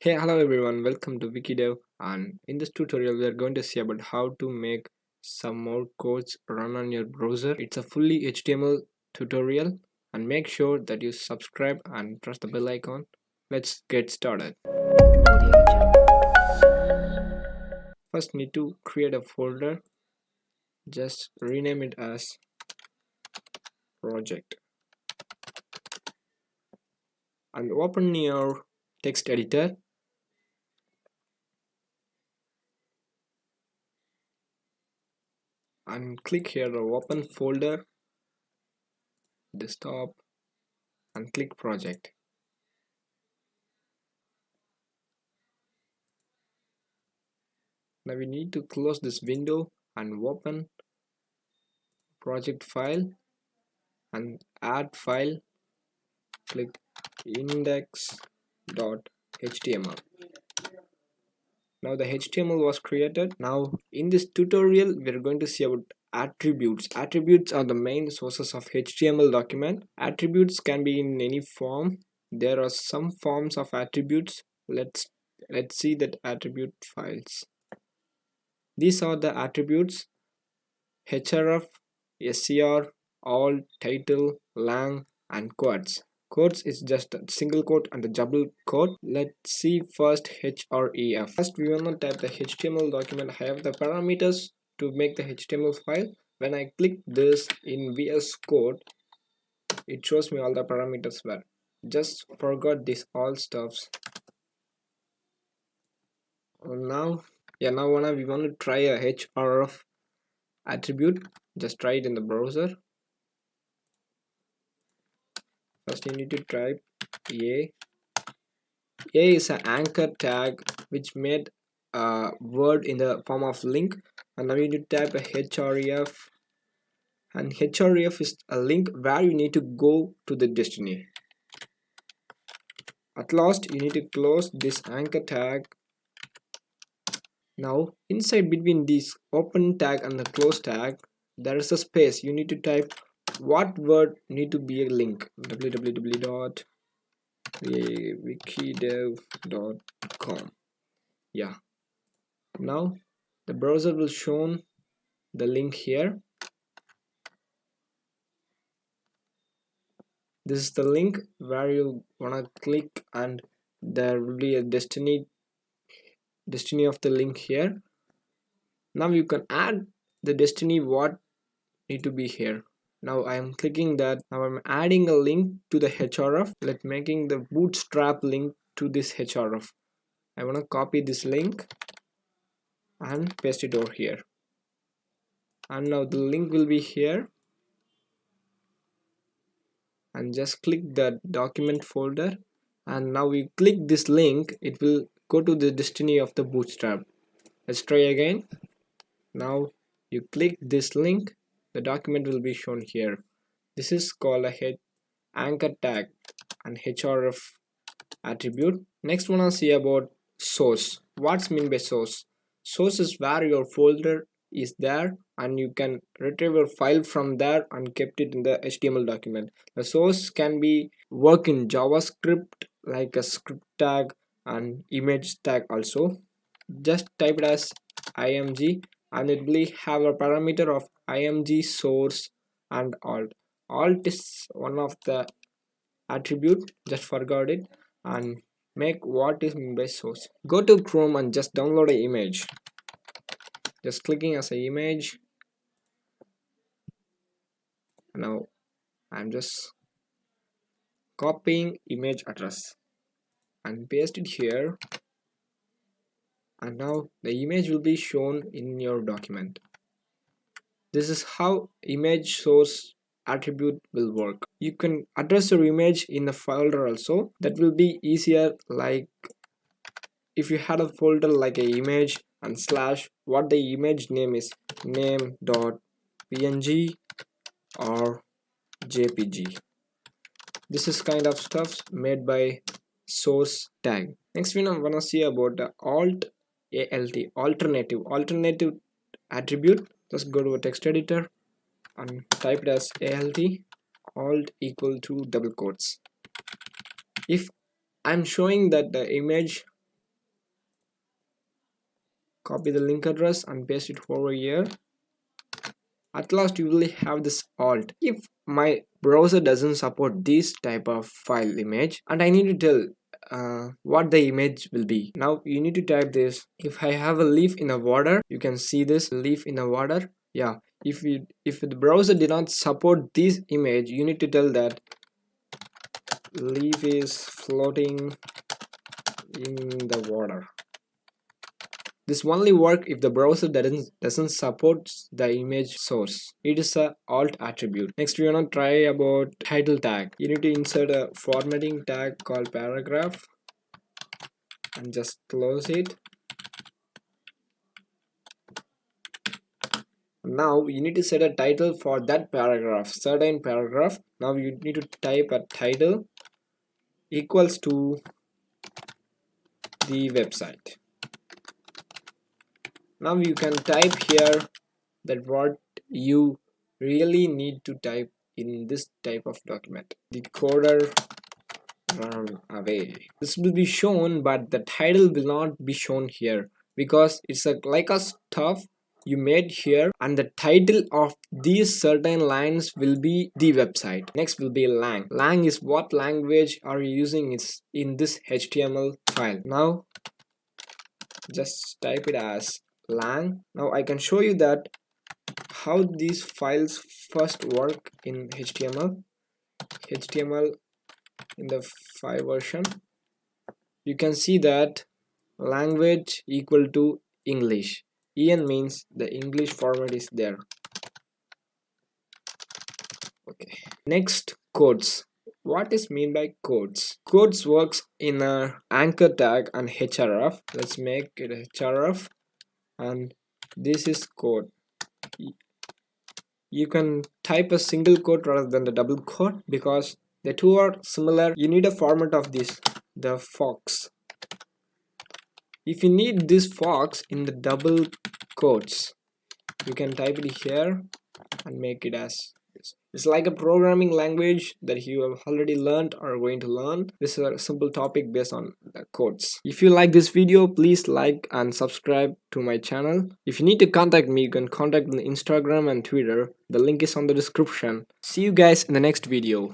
Hey, hello everyone, welcome to Wikidev, and in this tutorial we are going to see about how to make some more codes run on your browser. It's a fully HTML tutorial, and make sure that you subscribe and press the bell icon. Let's get started. First need to create a folder, just rename it as project and open your text editor and click here the open folder, desktop, and click project. Now we need to close this window and open project file and add file, click index.html. Now the HTML was created. Now in this tutorial we are going to see about attributes. Attributes are the main sources of HTML document. Attributes can be in any form. There are some forms of attributes. Let's see that attribute files. These are the attributes: href, ser, all, title, lang, and quotes. Quotes is just a single quote and a double quote. Let's see first href. First we want to type the HTML document. I have the parameters to make the HTML file. When I click this in VS Code, it shows me all the parameters were. Just forgot this all stuffs. Now we want to try a href attribute. Just try it in the browser. First you need to type a is an anchor tag which made a word in the form of link, and now you need to type a href, and href is a link where you need to go to the destiny. At last you need to close this anchor tag. Now inside between this open tag and the close tag there is a space. You need to type what word need to be a link. www.wikidev.com. Yeah, now the browser will show the link here. This is the link where you wanna click, and there will be a destiny of the link here. Now you can add the destiny what need to be here. Now I am clicking that. Now I'm adding a link to the href. Let's making the bootstrap link to this href. I want to copy this link and paste it over here, and now the link will be here, and just click the document folder, and now we click this link, it will go to the destiny of the bootstrap. Let's try again. Now you click this link, the document will be shown here. This is called a anchor tag and href attribute. Next one I'll see about source. What's mean by source? Source is where your folder is there and you can retrieve your file from there and kept it in the HTML document. The source can be work in JavaScript like a script tag and image tag also. Just type it as img and it will have a parameter of img source and alt. Alt is one of the attribute, just forgot it, and make what is mean by source. Go to Chrome and just download an image. Just clicking as an image. Now I'm just copying image address and paste it here, and now the image will be shown in your document. This is how image source attribute will work. You can address your image in a folder also. That will be easier, like if you had a folder like a image and slash what the image name is, name.png or jpg. This is kind of stuff made by source tag. Next we want to see about the alternative attribute. Just go to a text editor and type it as alt equal to double quotes. If I'm showing that the image copy the link address and paste it over here. At last you will have this alt. If my browser doesn't support this type of file image and I need to tell what the image will be, now you need to type this. If I have a leaf in a water, you can see this leaf in a water. Yeah, if the browser did not support this image, you need to tell that leaf is floating in the water. This only work if the browser doesn't support the image source. It is a alt attribute. Next, we want to try about title tag. You need to insert a formatting tag called paragraph and just close it. Now you need to set a title for that paragraph, certain paragraph. Now you need to type a title equals to the website. Now you can type here that what you really need to type in this type of document. The coder run away. This will be shown, but the title will not be shown here because it's like a stuff you made here, and the title of these certain lines will be the website. Next will be lang. Lang is what language are you using is in this HTML file. Now just type it as lang. Now I can show you that how these files first work in HTML in the 5 version. You can see that language equal to English. En means the English format is there. Okay. Next, codes. What is mean by codes? Codes works in a anchor tag and href. Let's make it a href, and this is code. You can type a single quote rather than the double quote because the two are similar. You need a format of this, the fox. If you need this fox in the double quotes, you can type it here and make it as this. It's like a programming language that you have already learned or are going to learn. This is a simple topic based on the codes. If you like this video, please like and subscribe to my channel. If you need to contact me, you can contact me on Instagram and Twitter. The link is on the description. See you guys in the next video.